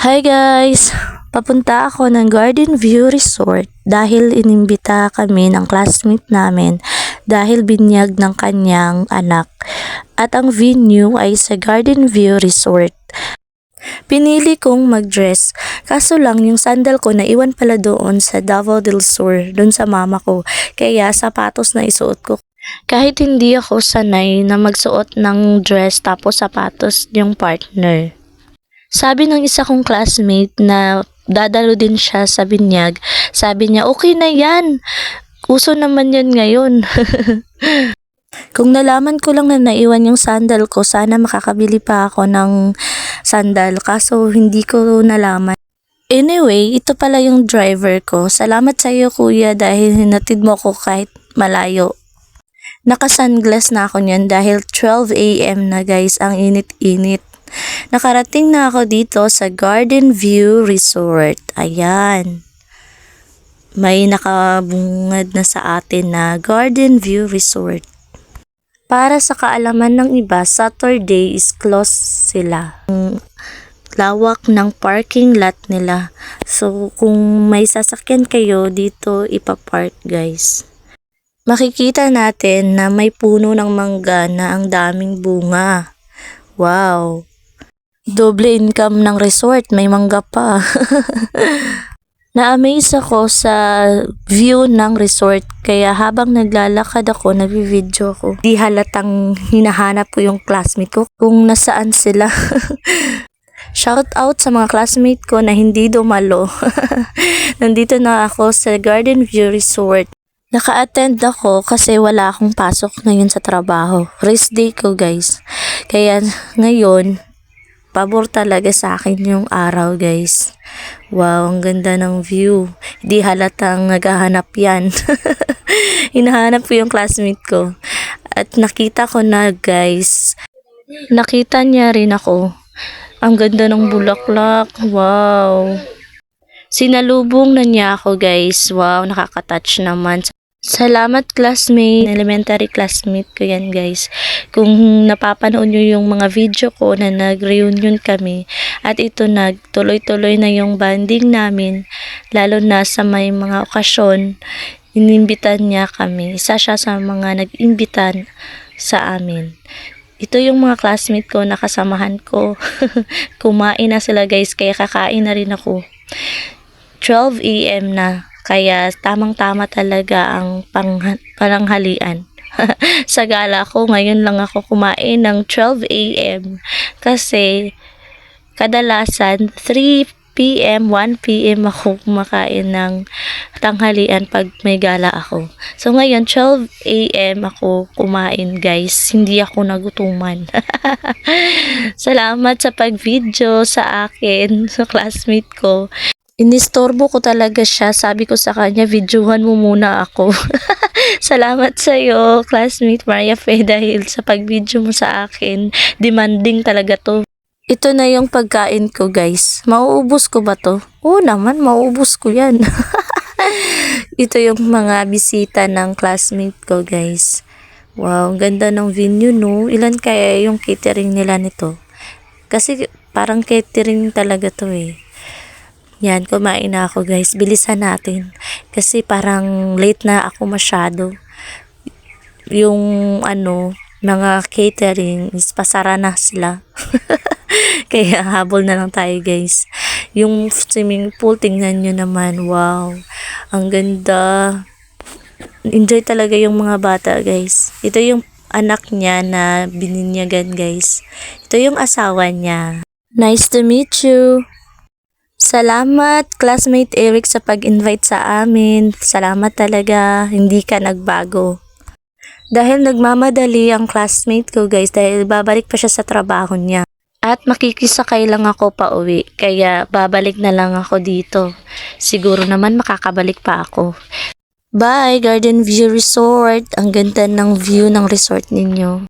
Hi guys! Papunta ako ng Garden View Resort dahil inimbita kami ng classmate namin dahil binyag ng kanyang anak. At ang venue ay sa Garden View Resort. Pinili kong mag-dress, kaso lang yung sandal ko naiwan pala doon sa Davao del Sur, doon sa mama ko. Kaya sapatos na isuot ko. Kahit hindi ako sanay na magsuot ng dress tapos sapatos yung partner. Sabi ng isa kong classmate na dadalo din siya sa binyag, sabi niya, okay na yan. Uso naman yan ngayon. Kung nalaman ko lang na naiwan yung sandal ko, sana makakabili pa ako ng sandal. Kaso hindi ko nalaman. Anyway, ito pala yung driver ko. Salamat sa iyo kuya dahil hinatid mo ko kahit malayo. Naka-sunglass na ako niyan dahil 12 AM na guys, ang init-init. Nakarating na ako dito sa Garden View Resort. Ayan. May nakabungad na sa atin na Garden View Resort. Para sa kaalaman ng iba, Saturday is closed sila. Lawak ng parking lot nila. So, kung may sasakyan kayo, dito ipapark guys. Makikita natin na may puno ng mangga na ang daming bunga. Wow! Doble income ng resort, may mangga pa. Na-amaze ako sa view ng resort, kaya habang naglalakad ako, nag-video ko. Di halatang hinahanap ko yung classmate ko kung nasaan sila. Shout out sa mga classmate ko na hindi dumalo. Nandito na ako sa Garden View Resort. Naka-attend ako kasi wala akong pasok ngayon sa trabaho. Rest day ko guys. Kaya ngayon, pabor talaga sa akin yung araw guys. Wow, ang ganda ng view. Di halatang naghahanap yan. Hinahanap ko yung classmate ko. At nakita ko na guys. Nakita niya rin ako. Ang ganda ng bulaklak. Wow. Sinalubong na niya ako guys. Wow, nakaka-touch naman. Salamat classmate, elementary classmate ko yan guys. Kung napapanood nyo yung mga video ko na nag-reunion kami at ito nagtuloy-tuloy na yung bonding namin, lalo na sa may mga okasyon, inimbitan niya kami. Isa siya sa mga nag-imbitan sa amin. Ito yung mga classmate ko na kasamahan ko. Kumain na sila guys, kaya kakain na rin ako. 12 AM na. Kaya tamang-tama talaga ang pananghalian. Sa gala ko, ngayon lang ako kumain ng 12 AM. Kasi kadalasan 3 PM, 1 PM ako kumakain ng tanghalian pag may gala ako. So ngayon 12 AM ako kumain guys. Hindi ako nagutuman. Salamat sa pag-video sa akin, sa classmate ko. Inistorbo ko talaga siya. Sabi ko sa kanya, videohan mo muna ako. Salamat sa iyo, classmate Maria Fe, dahil sa pag-video mo sa akin. Demanding talaga to. Ito na yung pagkain ko, guys. Mauubos ko ba to? Oo naman, mauubos ko yan. Ito yung mga bisita ng classmate ko, guys. Wow, ang ganda ng venue, no? Ilan kaya yung catering nila nito? Kasi parang catering talaga to eh. Yan, kumain na ako guys. Bilisan natin. Kasi parang late na ako masyado. Yung mga catering is pasara na sila. Kaya habol na lang tayo guys. Yung swimming pool, tingnan nyo naman. Wow. Ang ganda. Enjoy talaga yung mga bata guys. Ito yung anak niya na bininyagan guys. Ito yung asawa niya. Nice to meet you. Salamat, classmate Eric, sa pag-invite sa amin. Salamat talaga, hindi ka nagbago. Dahil nagmamadali ang classmate ko guys, dahil babalik pa siya sa trabaho niya. At makikisakay lang ako pa uwi, kaya babalik na lang ako dito. Siguro naman makakabalik pa ako. Bye, Garden View Resort. Ang ganda ng view ng resort ninyo.